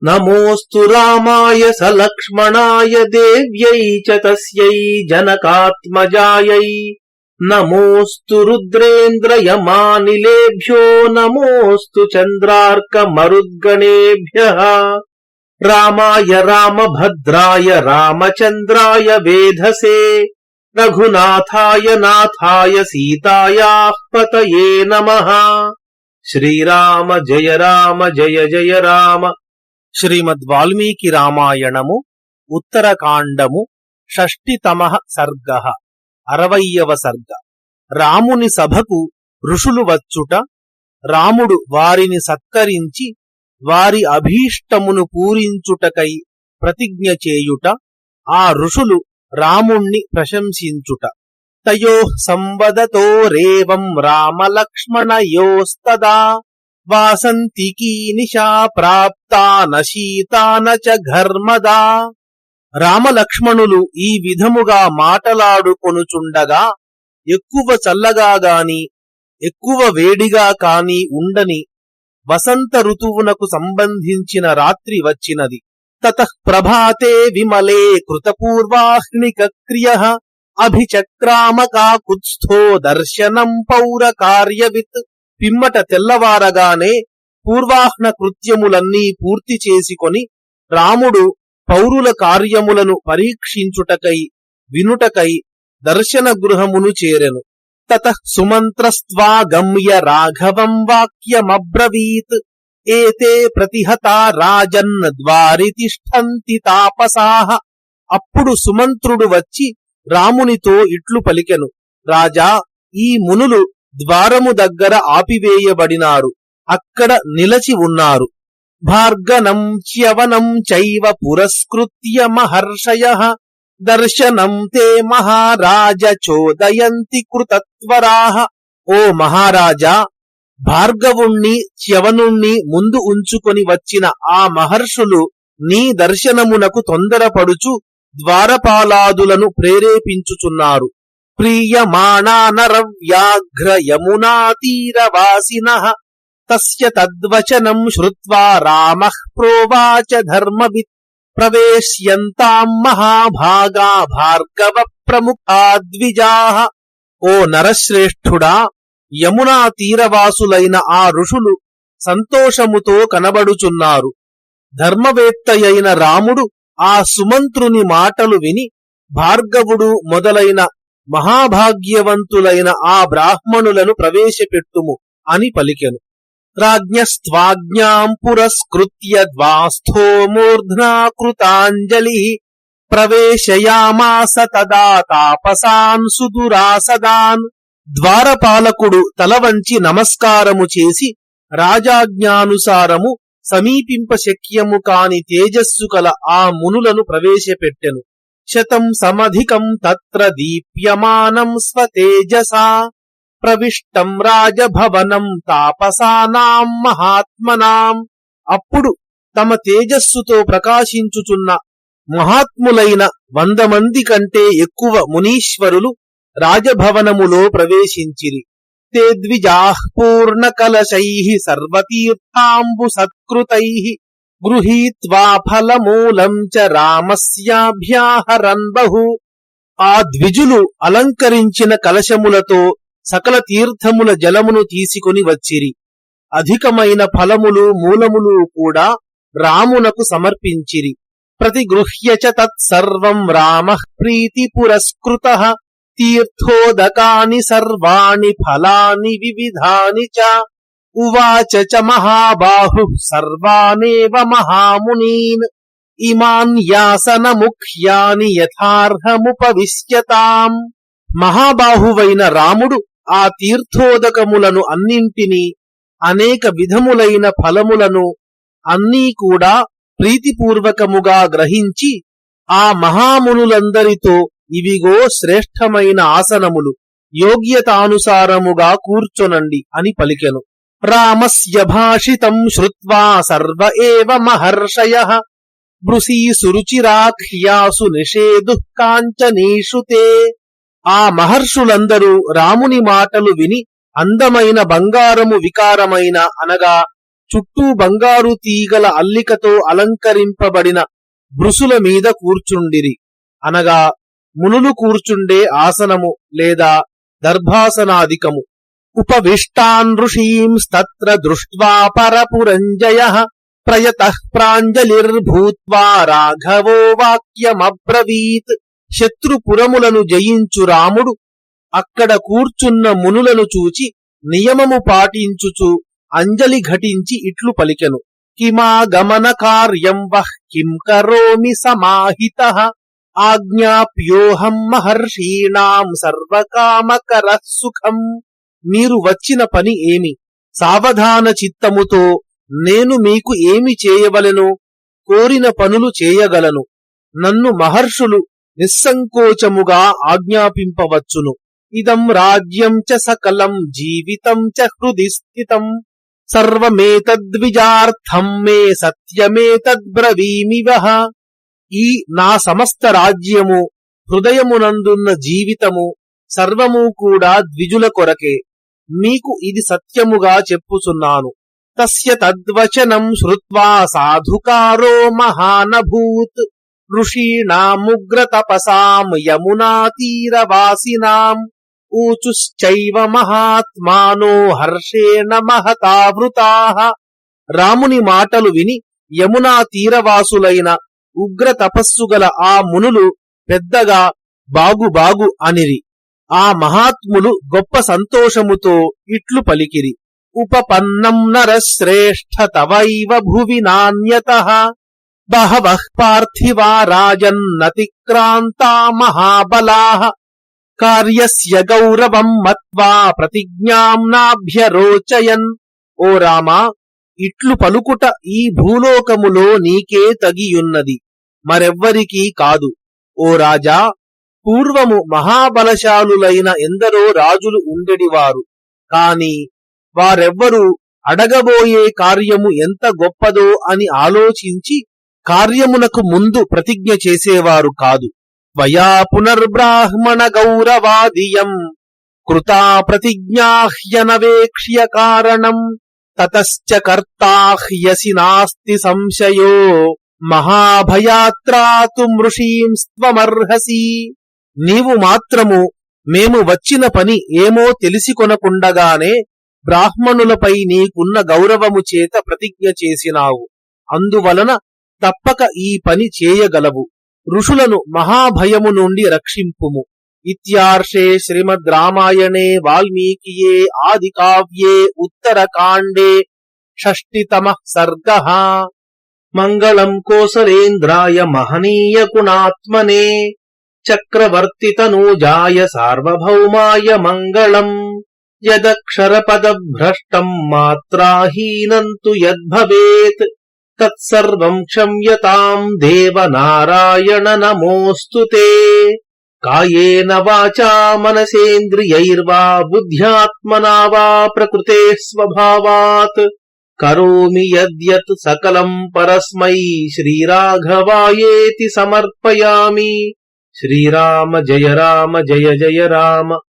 నమోస్తు రామాయ సలక్ష్మణాయ దేవ్యై చ తస్యై జనకాత్మజాయై నమోస్తు రుద్రేంద్రయమానిలేభ్యో నమోస్తు చంద్రార్క మరుద్గణేభ్యః రామాయ రామభద్రాయ రామచంద్రాయ వేధసే రఘునాథాయ నాథాయ సీతాయాః పతయే నమః. శ్రీరామ జయ రామ జయ జయ రామ. శ్రీమద్ వాల్మీకి రామాయణము ఉత్తరకాండము షష్ఠితమః సర్గః 60వ సర్గ. రాముని సభకు ఋషులు వచ్చుట, రాముడు వారిని సత్కరించి వారి అభీష్టమును పూరించుటకై ప్రతిజ్ఞ చేయుట, ఆ ఋషులు రాముణ్ణి ప్రశంసించుట. తయోః సంవదతో రేవం రామలక్ష్మణయోస్తదా వాసంతికీ నిశా ప్రాప్తా నశీతాన చ ఘర్మదా. రామలక్ష్మణులు ఈ విధముగా మాటలాడుకొనుచుండగా ఎక్కువ చల్లగా గాని ఎక్కువ వేడిగా కాని ఉండని వసంత ఋతువునకు సంబంధించిన రాత్రి వచ్చినది. తతః ప్రభాతే విమలే కృతపూర్వాహ్నిక క్రియః అభిచక్రామ కాకుత్స్థో దర్శనం పౌరకార్యవిత్. పిమ్మట తెల్లవారగానే పూర్వాహ్న కృత్యములన్నీ పూర్తి చేసుకొని రాముడు పౌరుల కార్యములను పరీక్షించుటకై వినుటకై దర్శన గృహమును చేరెను. తతః సుమంత్రస్త్వాగమ్య రాఘవం వాక్యమబ్రవీత్ ఏతే ప్రతిహతా రాజన్ ద్వారి తిష్టంతి తాపసాః. అప్పుడు సుమంత్రుడు వచ్చి రామునితో ఇట్లు పలికెను, రాజా, ఈ మునులు ద్వారము దగ్గర ఆపివేయబడినారు, అక్కడ నిలచి ఉన్నారు. భార్గనం చ్యవనం చైవ పురస్కృత్య మహర్షయః దర్శనం తే మహారాజ చోదయంతి కృతత్వరాః. ఓ మహారాజా, భార్గవుణ్ణి చ్యవనుణ్ణి ముందు ఉంచుకొని వచ్చిన ఆ మహర్షులు నీ దర్శనమునకు తొందరపడుచు ద్వారపాలాదులను ప్రేరేపించుచున్నారు. ప్రీయమాణా నరవ్యాఘ్ర యమునా తీరవాసినః తస్య తద్వచనం శ్రుత్వా రామః ప్రోవాచ ధర్మవిత్ ప్రవేశ్యంతాం మహాభాగా భార్గవ ప్రముఖా ద్విజాః. ఓ నరశ్రేష్ఠుడా, యమునా తీరవాసులైన ఆ ఋషులు సంతోషముతో కనబడుచున్నారు. ధర్మవేత్తయైన రాముడు ఆ సుమంత్రుని మాటలు విని భార్గవుడు మొదలైన మహాభాగ్యవంతులైన ఆ బ్రాహ్మణులను ప్రవేశపెట్టుము అని పలికెను. రాజ్ఞస్త్వాజ్ఞాం పురస్కృత్య ద్వాస్థో మూర్ధ్నా కృతాంజలి ప్రవేశయామాస తదా తాపసాన్ సుదురాసదాన్. ద్వారపాలకుడు తల వంచి నమస్కారము చేసి రాజాజ్ఞానుసారము సమీపింప శక్యము కాని తేజస్సు కల ఆ మునులను ప్రవేశపెట్టెను. శతం సమధికం తత్ర దీప్యమానం స్వతేజసా ప్రవిష్టం రాజభవనం తాపసానాం మహాత్మనాం. అప్పుడు తమ తేజస్సుతో ప్రకాశించుచున్న మహాత్ములైన 100 మంది కంటే ఎక్కువ మునీశ్వరులు రాజభవనములో ప్రవేశించిరి. తే ద్విజాః పూర్ణకలశైః సర్వతీర్థాంబు సత్కృతైః గృహీత్వా ఫలమూలం చ రామస్యాభ్యాహరన్ బహు. ఆ ద్విజులు అలంకరించిన కలశములతో సకల తీర్థముల జలమును తీసుకొని వచ్చిరి. అధికమైన ఫలములు మూలములు కూడా రామునకు సమర్పించిరి. ప్రతిగృహ్య చ తత్సర్వం రామః ప్రీతి పురస్కృతః తీర్థోదకాని సర్వాణి ఫలాని వివిధాని చ. ఉవాచ చ మహాబాహుః సర్వానేవ మహామునీన్ ఇమాన్ యాసన ముఖ్యాని యథార్హముపవిశ్యతాం. మహాబాహువైన రాముడు ఆ తీర్థోదకములను అన్నింటినీ అనేక విధములైన ఫలములను అన్నీ కూడా ప్రీతిపూర్వకముగా గ్రహించి ఆ మహామునులందరితో ఇవిగో శ్రేష్టమైన ఆసనములు, యోగ్యతానుసారముగా కూర్చొనండి అని పలికెను. రామస్య భాషితం శ్రుత్వా సర్వ ఏవ మహర్షయః బృసీసురుచిరాఖ్యాసు నిషేదుః కాంచనీషు తే. ఆ మహర్షులందరూ రాముని మాటలు విని అందమైన బంగారము వికారమైన అనగా చుట్టూ బంగారు తీగల అల్లికతో అలంకరింపబడిన బ్రుసుల మీద కూర్చుండిరి. అనగా మునులు కూర్చుండే ఆసనము లేదా దర్భాసనాదికము. ఉపవిష్టాన్ ఋషీంస్తత్ర దృష్ట్వా పరపురంజయః ప్రయతః ప్రాంజలిర్భూత్వా రాఘవో వాక్యమబ్రవీత్. శత్రుపురములను జయించు రాముడు అక్కడ కూర్చున్న మునులను చూచి నియమము పాటించుచు అంజలి ఘటించి ఇట్లు పలికెను. కిమాగమన కార్యం వః కిం కరోమి సమాహితః ఆజ్ఞాప్యోహం మహర్షీణాం సర్వకామకరః సుఖం. మీరు వచ్చిన పని ఏమి? సావధాన చిత్తముతో నేను మీకు ఏమి చేయవలెను? కోరిన పనులు చేయగలను. నన్ను మహర్షులు నిస్సంకోచముగా ఆజ్ఞాపింపవచ్చును. ఇదం రాజ్యం చ సకలం జీవితం చ హృది స్థితం సర్వమేతద్విజార్థం మే సత్యమేతద్బ్రవీమివః. ఈ నా సమస్త రాజ్యము, హృదయమునందున్న జీవితము, సర్వము కూడా ద్విజుల కొరకే. మీకు ఇది సత్యముగా చెప్పుచున్నాను. తస్య తద్వచనం శ్రుత్వా సాధుకారో మహానభూత్. ఋషీణాముగ్రతపసాం యమునాతీరవాసినాం ఊచుశ్చైవ మహాత్మానో హర్షేణ మహతావృతాః. రాముని మాటలు విని యమునా తీరవాసులైన ఉగ్ర తపస్సుగల ఆ మునులు పెద్దగా బాగు బాగు అనిరి. ఆ మహాత్ములు గొప్ప సంతోషముతో ఇట్లు పలికిరి. ఉపపన్నం నరశ్రేష్ఠ తవైవ భువి నాన్యతః బహవః పార్థివా రాజన్నతిక్రాంతా మహాబలాః కార్యస్య గౌరవం మత్వా ప్రతిజ్ఞాం నాభ్యరోచయన్. ఓ రామా, ఇట్లు పలుకుట ఈ భూలోకములో నీకే తగియున్నది, మరెవ్వరికీ కాదు. ఓ రాజా, పూర్వము మహాబలశాలులైన ఎందరో రాజులు ఉండెడివారు. కాని వారెవ్వరూ అడగబోయే కార్యము ఎంత గొప్పదో అని ఆలోచించి కార్యమునకు ముందు ప్రతిజ్ఞ చేసేవారు కాదు. త్వయా పునర్బ్రాహ్మణ గౌరవాదియం కృతా ప్రతిజ్ఞాహ్యనవేక్ష్య కారణం తతశ్చ కర్తాహ్యసి నాస్తి సంశయో మహాభయాత్రాతు మృషీంస్త్వమర్హసి. నీవు మాత్రము మేము వచ్చిన పని ఏమో తెలిసి కొనకుండగానే బ్రాహ్మణులపై నీకున్న గౌరవము చేత ప్రతిజ్ఞ చేసినావు. అందువలన తప్పక ఈ పని చేయగలవు. ఋషులను మహాభయము నుండి రక్షింపుము. ఇత్యార్షే శ్రీమద్ రామాయణే వాల్మీకియే ఆది కావ్యే ఉత్తరకాండే షష్టితమః సర్గః. మంగళం కోసలేంద్రాయ మహనీయ గుణాత్మనే చక్రవర్తితనూజాయ సార్వభౌమాయ మంగళం. యదక్షరపదభ్రష్టం మాత్రాహీనం తు యద్భవేత్ తత్సర్వం క్షమ్యతాం దేవ నారాయణ నమోస్తుతే. కాయేన వాచా మనసేంద్రియైర్వా బుద్ధ్యాత్మనా వా ప్రకృతే స్వభావాత్ కరోమి యద్యత్ సకలం పరస్మై శ్రీరాఘవాయేతి సమర్పయామి. శ్రీరామ జయ రామ జయ జయ రామ.